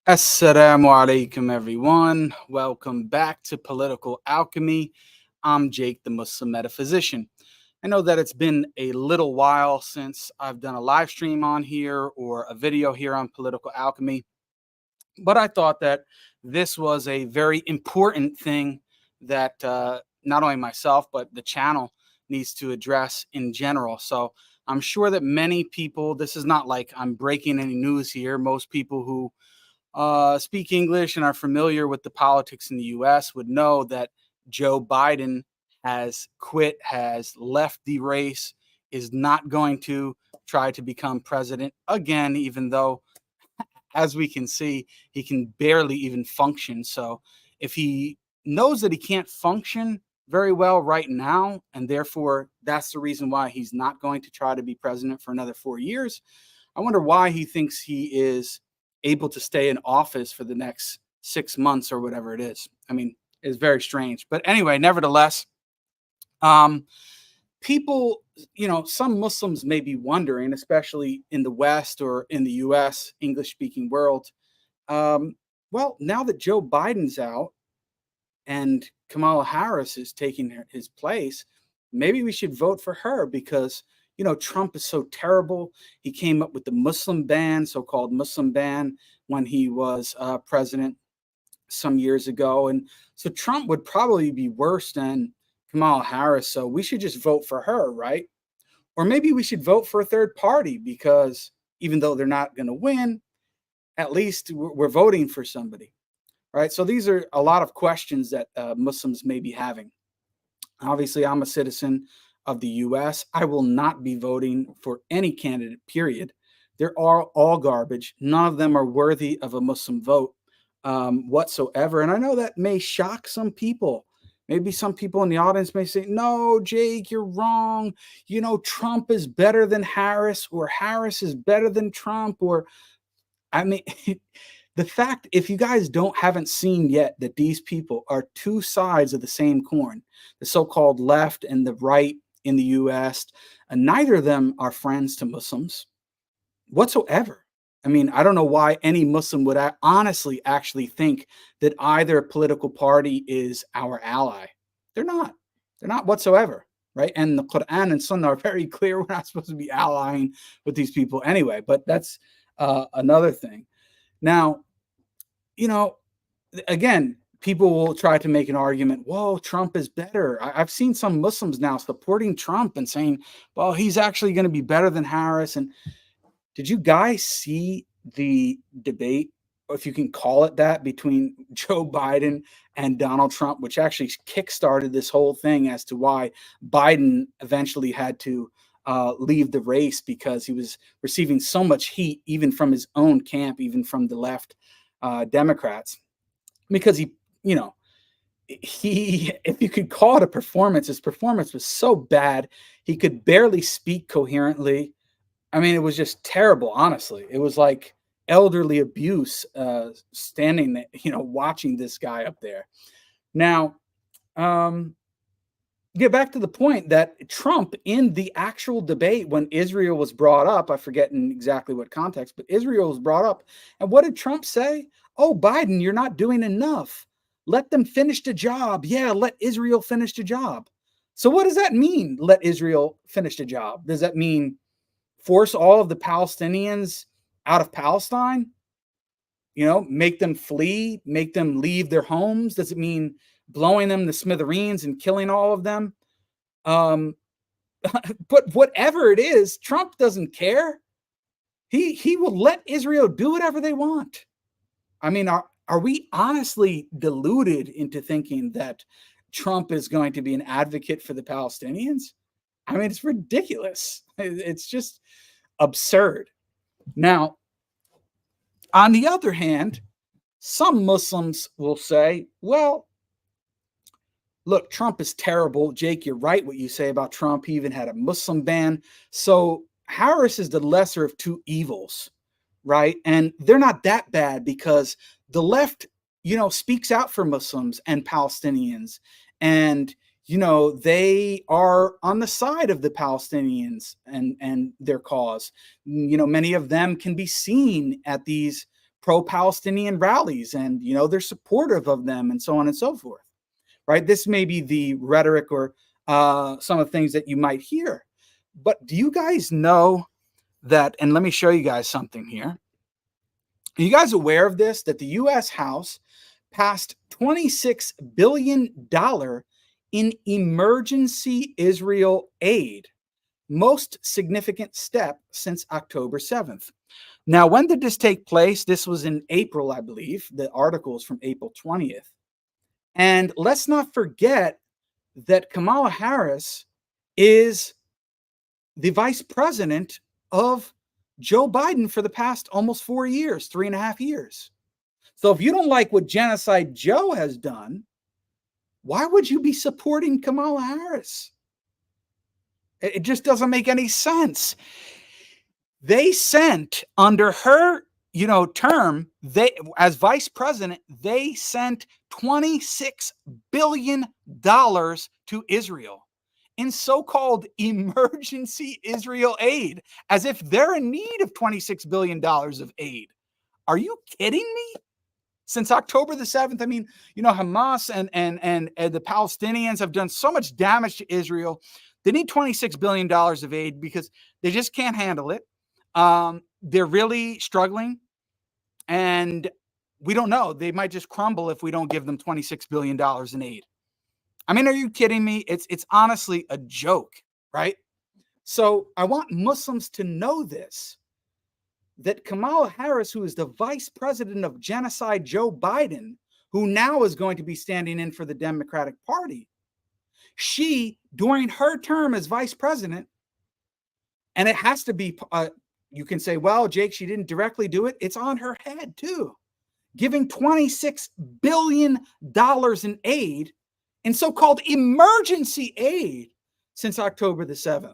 Assalamu alaikum, everyone. Welcome back to Political Alchemy. I'm Jake, the Muslim metaphysician. I know that it's been a little while since I've done a live stream on here or a video here on Political Alchemy, but I thought that this was a very important thing that not only myself, but the channel needs to address in general. So I'm sure that many people, this is not like I'm breaking any news here. Most people who speak English and are familiar with the politics in the US would know that Joe Biden has quit, has left the race, is not going to try to become president again, even though, as we can see, he can barely even function. So if he knows that he can't function very well right now, and therefore that's the reason why he's not going to try to be president for another 4 years, I wonder why he thinks he is able to stay in office for the next 6 months or whatever it is. I mean, it's very strange. But anyway, nevertheless, um, people, some Muslims may be wondering, especially in the West or in the US, English speaking world, um, well, now that Joe Biden's out and Kamala Harris is taking his place, maybe we should vote for her because Trump is so terrible. He came up with the Muslim ban, so-called Muslim ban, when he was president some years ago, and so Trump would probably be worse than Kamala Harris. So we should just vote for her, right? Or maybe we should vote for a third party because even though they're not going to win, at least we're voting for somebody. Right. So these are a lot of questions that Muslims may be having. Obviously, I'm a citizen of the US. I will not be voting for any candidate, period. They're all garbage. None of them are worthy of a Muslim vote whatsoever. And I know that may shock some people. Maybe some people in the audience may say, no, Jake, you're wrong. Trump is better than Harris, or Harris is better than Trump, or I mean, the fact, if you guys haven't seen yet that these people are two sides of the same coin, the so-called left and the right in the US, and neither of them are friends to Muslims whatsoever. I mean, I don't know why any Muslim would honestly actually think that either political party is our ally. They're not. They're not whatsoever, right? And the Quran and Sunnah are very clear. We're not supposed to be allying with these people anyway, but that's another thing. Now, you know, again, people will try to make an argument, whoa, Trump is better. I've seen some Muslims now supporting Trump and saying, well, he's actually going to be better than Harris. And did you guys see the debate, or if you can call it that, between Joe Biden and Donald Trump, which actually kickstarted this whole thing as to why Biden eventually had to leave the race because he was receiving so much heat, even from his own camp, even from the left Democrats, because you know, if you could call it a performance, his performance was so bad, he could barely speak coherently. I mean, it was just terrible, honestly. It was like elderly abuse standing there, watching this guy up there. Now, get back to the point that Trump, in the actual debate when Israel was brought up, I forget in exactly what context, but Israel was brought up. And what did Trump say? Oh, Biden, you're not doing enough. Let them finish the job. Yeah, let Israel finish the job. So what does that mean? Let Israel finish the job. Does that mean force all of the Palestinians out of Palestine? Make them flee, make them leave their homes? Does it mean blowing them to smithereens and killing all of them? But whatever it is, Trump doesn't care. He will let Israel do whatever they want. I mean, are we honestly deluded into thinking that Trump is going to be an advocate for the Palestinians? I mean, it's ridiculous. It's just absurd. Now, on the other hand, some Muslims will say, well, look, Trump is terrible. Jake, you're right what you say about Trump. He even had a Muslim ban. So Harris is the lesser of two evils, right? And they're not that bad because the left, speaks out for Muslims and Palestinians. And, they are on the side of the Palestinians and their cause. Many of them can be seen at these pro-Palestinian rallies, and they're supportive of them, and so on and so forth. Right? This may be the rhetoric or some of the things that you might hear. But do you guys know that? And let me show you guys something here. Are you guys aware of this? That the U.S. House passed $26 billion in emergency Israel aid, most significant step since October 7th. Now, when did this take place? This was in April, I believe. The article is from April 20th. And let's not forget that Kamala Harris is the vice president of Joe Biden for the past almost 4 years, 3.5 years. So if you don't like what Genocide Joe has done, why would you be supporting Kamala Harris? It just doesn't make any sense. They sent under her, term, they as vice president, they sent $26 billion to Israel in so-called emergency Israel aid, as if they're in need of $26 billion of aid. Are you kidding me? Since October the 7th, I mean, Hamas and the Palestinians have done so much damage to Israel. They need $26 billion of aid because they just can't handle it. They're really struggling, and we don't know. They might just crumble if we don't give them $26 billion in aid. I mean, are you kidding me? It's honestly a joke, right? So I want Muslims to know this, that Kamala Harris, who is the vice president of Genocide Joe Biden, who now is going to be standing in for the Democratic Party, she, during her term as vice president, and it has to be, you can say, well, Jake, she didn't directly do it. It's on her head too. Giving $26 billion in aid, in so-called emergency aid, since October the 7th.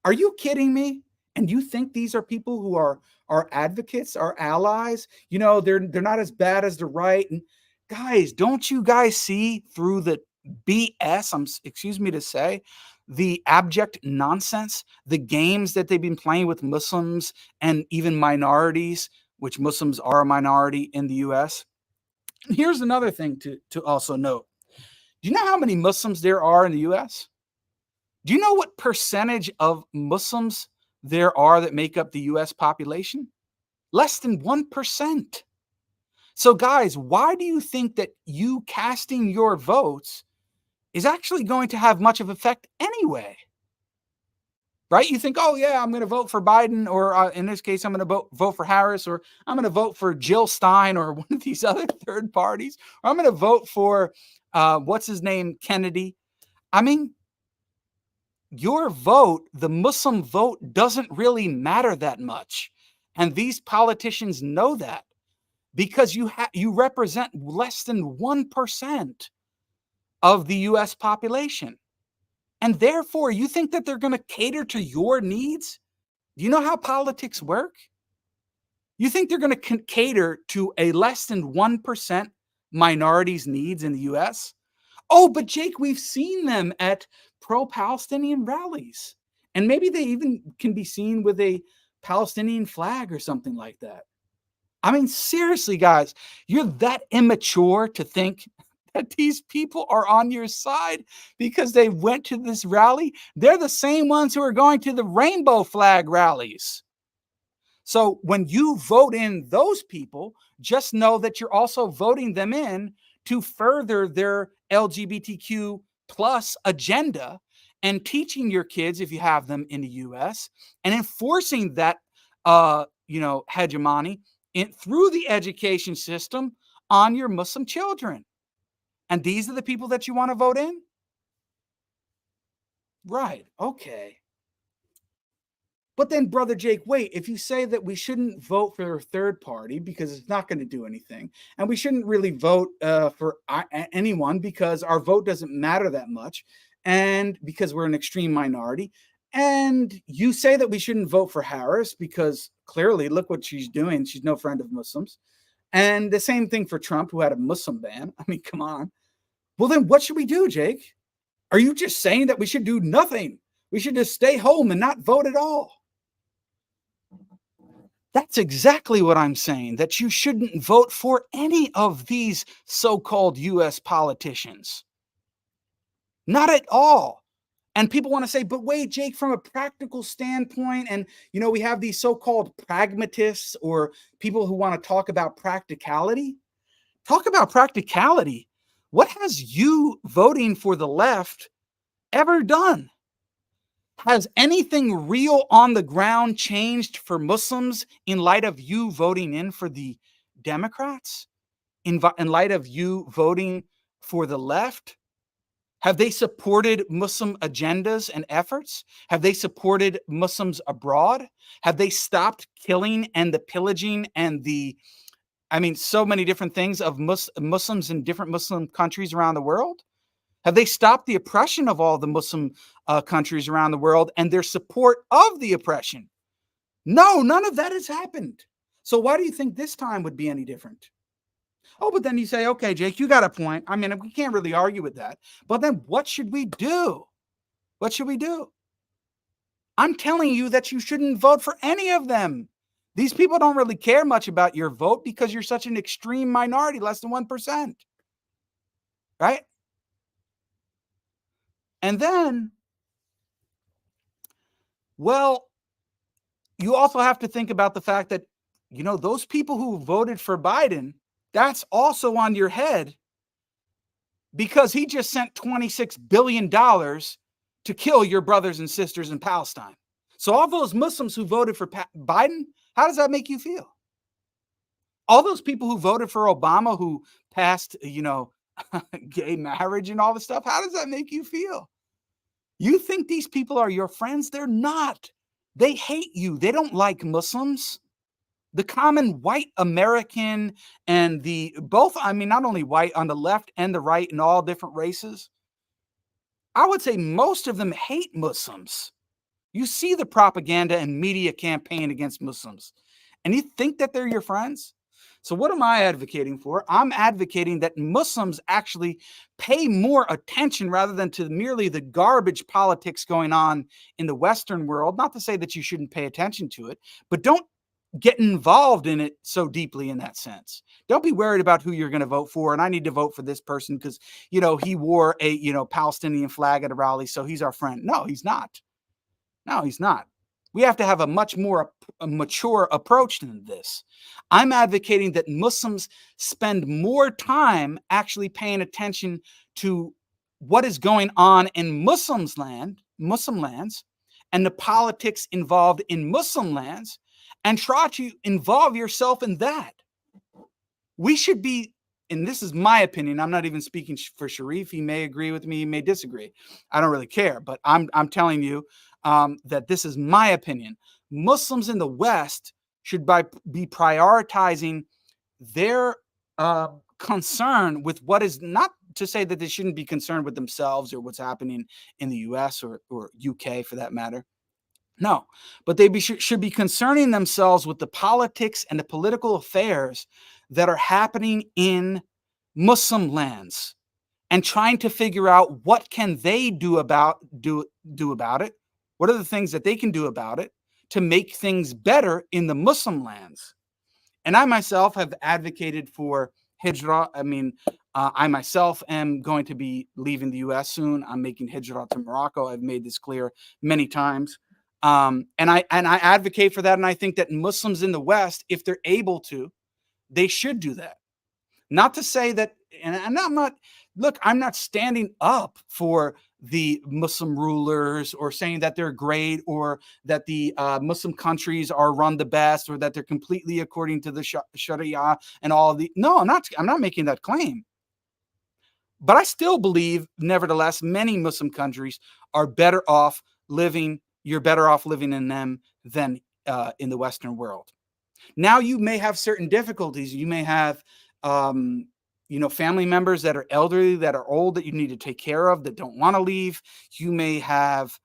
Are you kidding me? And you think these are people who are our advocates, our allies? They're not as bad as the right. And guys, don't you guys see through the BS, excuse me to say, the abject nonsense, the games that they've been playing with Muslims and even minorities, which Muslims are a minority in the U.S.? And here's another thing to also note. Do you know how many Muslims there are in the U.S.? Do you know what percentage of Muslims there are that make up the U.S. population? Less than 1%. So guys, why do you think that you casting your votes is actually going to have much of effect anyway? Right? You think, oh yeah, I'm going to vote for Biden, or in this case, I'm going to vote for Harris, or I'm going to vote for Jill Stein, or one of these other third parties, or I'm going to vote for what's his name, Kennedy. I mean, your vote, the Muslim vote, doesn't really matter that much. And these politicians know that, because you represent less than 1% of the U.S. population. And therefore, you think that they're going to cater to your needs? Do you know how politics work? You think they're going to cater to a less than 1% minority's needs in the U.S.? Oh, but Jake, we've seen them at pro-Palestinian rallies. And maybe they even can be seen with a Palestinian flag or something like that. I mean, seriously, guys, you're that immature to think that these people are on your side because they went to this rally? They're the same ones who are going to the rainbow flag rallies. So when you vote in those people, just know that you're also voting them in to further their LGBTQ plus agenda, and teaching your kids, if you have them in the U.S., and enforcing that, hegemony through the education system on your Muslim children. And these are the people that you want to vote in? Right. Okay. But then, Brother Jake, wait, if you say that we shouldn't vote for a third party because it's not going to do anything, and we shouldn't really vote for anyone because our vote doesn't matter that much, and because we're an extreme minority, and you say that we shouldn't vote for Harris because clearly, look what she's doing. She's no friend of Muslims. And the same thing for Trump, who had a Muslim ban. I mean, come on. Well, then what should we do, Jake? Are you just saying that we should do nothing? We should just stay home and not vote at all? That's exactly what I'm saying, that you shouldn't vote for any of these so-called US politicians. Not at all. And people want to say, but wait, Jake, from a practical standpoint, and we have these so-called pragmatists or people who want to talk about practicality. Talk about practicality. What has you voting for the left ever done? Has anything real on the ground changed for Muslims in light of you voting in for the Democrats? In light of you voting for the left? Have they supported Muslim agendas and efforts? Have they supported Muslims abroad? Have they stopped killing and the pillaging and so many different things of Muslims in different Muslim countries around the world? Have they stopped the oppression of all the Muslim countries around the world and their support of the oppression? No, none of that has happened. So why do you think this time would be any different? Oh, but then you say, okay, Jake, you got a point. I mean, we can't really argue with that. But then what should we do? What should we do? I'm telling you that you shouldn't vote for any of them. These people don't really care much about your vote because you're such an extreme minority, less than 1%. Right? And then, well, you also have to think about the fact that, those people who voted for Biden, that's also on your head because he just sent $26 billion to kill your brothers and sisters in Palestine. So all those Muslims who voted for Biden, how does that make you feel? All those people who voted for Obama, who passed, gay marriage and all this stuff, how does that make you feel? You think these people are your friends? They're not. They hate you. They don't like Muslims. The common white American and not only white on the left and the right and all different races, I would say most of them hate Muslims. You see the propaganda and media campaign against Muslims, and you think that they're your friends? So what am I advocating for? I'm advocating that Muslims actually pay more attention rather than to merely the garbage politics going on in the Western world. Not to say that you shouldn't pay attention to it, but don't get involved in it so deeply in that sense. Don't be worried about who you're going to vote for. And I need to vote for this person because, he wore a, Palestinian flag at a rally, so he's our friend. No, he's not. No, he's not. We have to have a much more mature approach than this. I'm advocating that Muslims spend more time actually paying attention to what is going on in Muslim lands, and the politics involved in Muslim lands, and try to involve yourself in that. We should be, and this is my opinion, I'm not even speaking for Sharif. He may agree with me, he may disagree. I don't really care, but I'm telling you that this is my opinion. Muslims in the West should be prioritizing their concern with what is, not to say that they shouldn't be concerned with themselves or what's happening in the US or UK for that matter. No, but they should be concerning themselves with the politics and the political affairs that are happening in Muslim lands and trying to figure out what can they do about it. What are the things that they can do about it to make things better in the Muslim lands? And I myself have advocated for Hijra. I myself am going to be leaving the US soon. I'm making Hijra to Morocco. I've made this clear many times. And I advocate for that. And I think that Muslims in the West, if they're able to, they should do that. Not to say that, and I'm not standing up for the Muslim rulers or saying that they're great or that the Muslim countries are run the best or that they're completely according to the Sharia and all of the. No, I'm not making that claim. But I still believe, nevertheless, many Muslim countries are better off living. You're better off living in them than in the Western world. Now, you may have certain difficulties. You may have, family members that are elderly, that are old, that you need to take care of, that don't want to leave. You may have,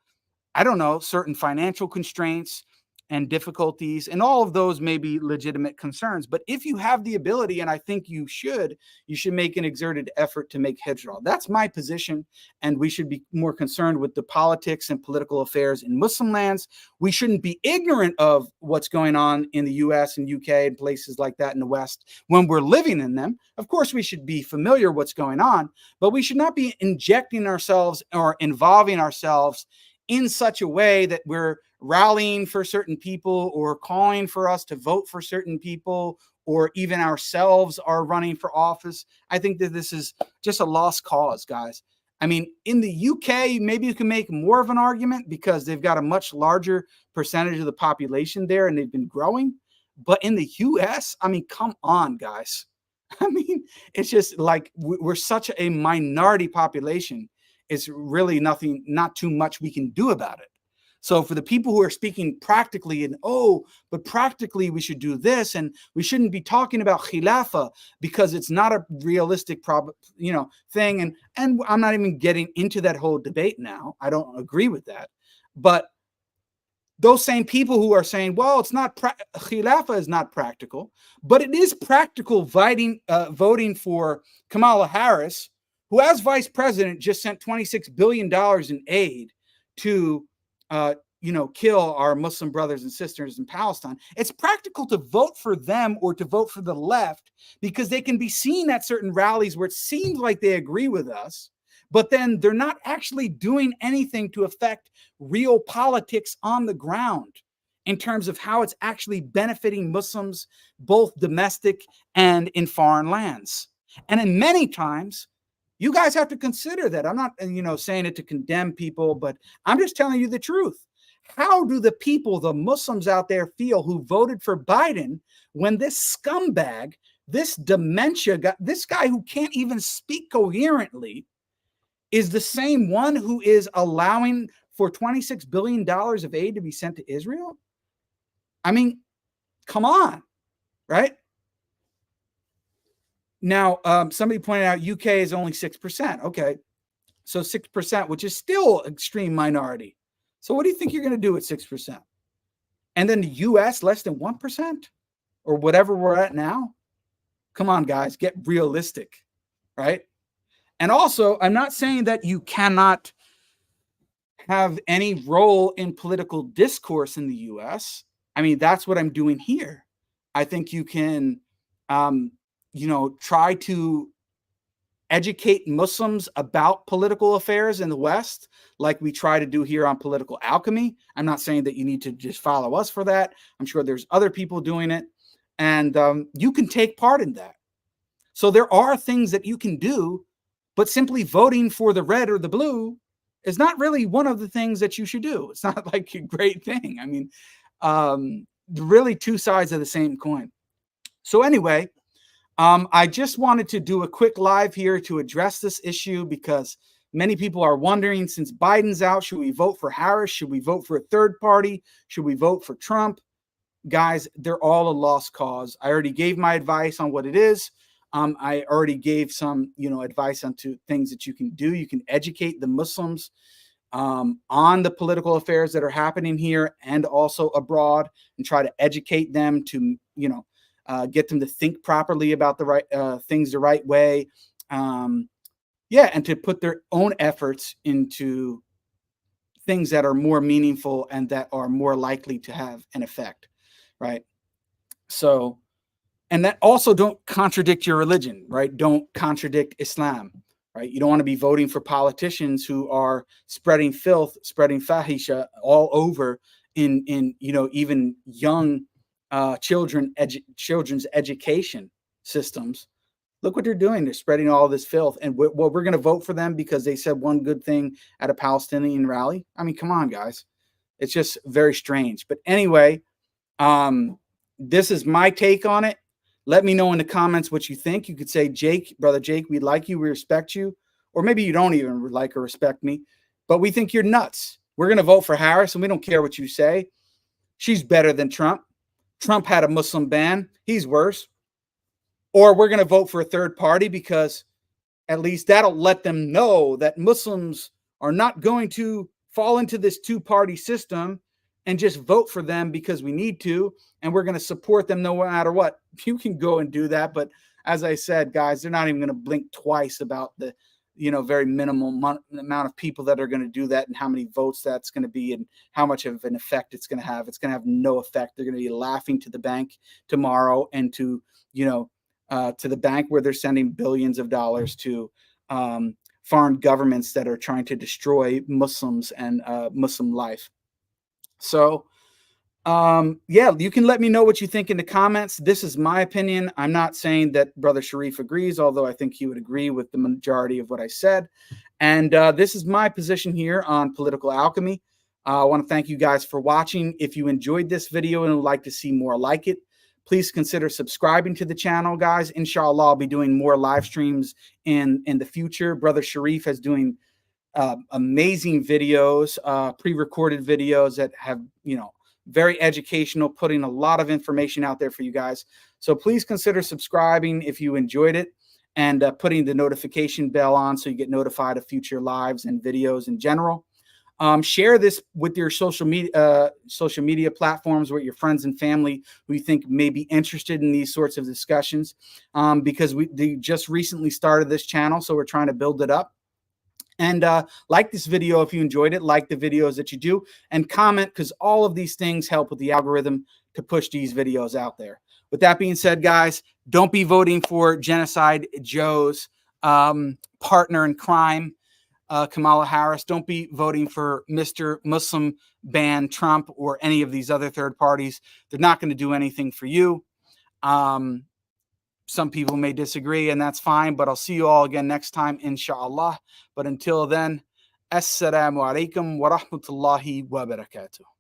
I don't know, certain financial constraints. and difficulties, and all of those may be legitimate concerns. But if you have the ability, and I think you should make an exerted effort to make Hijra. That's my position, and we should be more concerned with the politics and political affairs in Muslim lands. We shouldn't be ignorant of what's going on in the US and UK and places like that in the West when we're living in them. Of course, we should be familiar what's going on, but we should not be injecting ourselves or involving ourselves in such a way that we're rallying for certain people or calling for us to vote for certain people, or even ourselves are running for office. I think that this is just a lost cause, guys. I mean, in the UK, maybe you can make more of an argument because they've got a much larger percentage of the population there and they've been growing. But in the US, I mean, come on, guys. I mean, it's just like we're such a minority population. It's really not too much we can do about it. So for the people who are speaking practically and, but practically we should do this, and we shouldn't be talking about khilafah because it's not a realistic thing. And I'm not even getting into that whole debate now. I don't agree with that. But those same people who are saying, well, it's not khilafah is not practical, but it is practical voting for Kamala Harris, who as vice president just sent $26 billion in aid to kill our Muslim brothers and sisters in Palestine. It's practical to vote for them or to vote for the left because they can be seen at certain rallies where it seems like they agree with us, but then they're not actually doing anything to affect real politics on the ground in terms of how it's actually benefiting Muslims, both domestic and in foreign lands. And in many times, you guys have to consider that. I'm not, saying it to condemn people, but I'm just telling you the truth. How do the people, the Muslims out there feel who voted for Biden when this scumbag, this dementia guy, this guy who can't even speak coherently is the same one who is allowing for $26 billion of aid to be sent to Israel? I mean, come on, right? Now, somebody pointed out UK is only 6%. Okay, so 6%, which is still extreme minority. So what do you think you're going to do with 6%? And then the US less than 1% or whatever we're at now? Come on, guys, get realistic, right? And also, I'm not saying that you cannot have any role in political discourse in the US. I mean, that's what I'm doing here. I think you can, try to educate Muslims about political affairs in the West, like we try to do here on Political Alchemy. I'm not saying that you need to just follow us for that. I'm sure there's other people doing it, and you can take part in that. So there are things that you can do, but simply voting for the red or the blue is not really one of the things that you should do. It's not like a great thing. I mean, really two sides of the same coin. So anyway, I just wanted to do a quick live here to address this issue because many people are wondering, since Biden's out, should we vote for Harris? Should we vote for a third party? Should we vote for Trump? Guys, they're all a lost cause. I already gave my advice on what it is. I already gave some, advice onto things that you can do. You can educate the Muslims on the political affairs that are happening here and also abroad, and try to educate them to, get them to think properly about the right things the right way. And to put their own efforts into things that are more meaningful and that are more likely to have an effect, right? So, and that also don't contradict your religion, right? Don't contradict Islam, right? You don't want to be voting for politicians who are spreading filth, spreading fahisha all over in even young children's education systems. Look what they're doing. They're spreading all this filth. And we're going to vote for them because they said one good thing at a Palestinian rally. I mean, come on, guys. It's just very strange. But anyway, this is my take on it. Let me know in the comments what you think. You could say, Jake, brother Jake, we like you, we respect you. Or maybe you don't even like or respect me, but we think you're nuts. We're going to vote for Harris, and we don't care what you say. She's better than Trump. Trump had a Muslim ban. He's worse. Or we're going to vote for a third party because at least that'll let them know that Muslims are not going to fall into this two-party system and just vote for them because we need to, and we're going to support them no matter what. You can go and do that, but as I said, guys, they're not even going to blink twice about the very minimal amount of people that are going to do that and how many votes that's going to be and how much of an effect it's going to have. It's going to have no effect. They're going to be laughing to the bank tomorrow and to the bank where they're sending billions of dollars to foreign governments that are trying to destroy Muslims and Muslim life. So, yeah, you can let me know what you think in the comments. This is my opinion. I'm not saying that Brother Sharif agrees, although I think he would agree with the majority of what I said. And this is my position here on political alchemy. I want to thank you guys for watching. If you enjoyed this video and would like to see more like it, please consider subscribing to the channel, guys. Inshallah, I'll be doing more live streams in the future. Brother Sharif is doing amazing videos, pre-recorded videos that have, very educational, putting a lot of information out there for you guys. So please consider subscribing if you enjoyed it and putting the notification bell on so you get notified of future lives and videos in general. Share this with your social media platforms with your friends and family who you think may be interested in these sorts of discussions, because they just recently started this channel, so we're trying to build it up. And like this video if you enjoyed it, like the videos that you do, and comment, because all of these things help with the algorithm to push these videos out there. With that being said, guys, don't be voting for Genocide Joe's partner in crime, Kamala Harris. Don't be voting for Mr. Muslim ban Trump or any of these other third parties. They're not going to do anything for you. Some people may disagree, and that's fine, but I'll see you all again next time, inshallah. But until then, assalamu alaikum wa rahmatullahi wa barakatuh.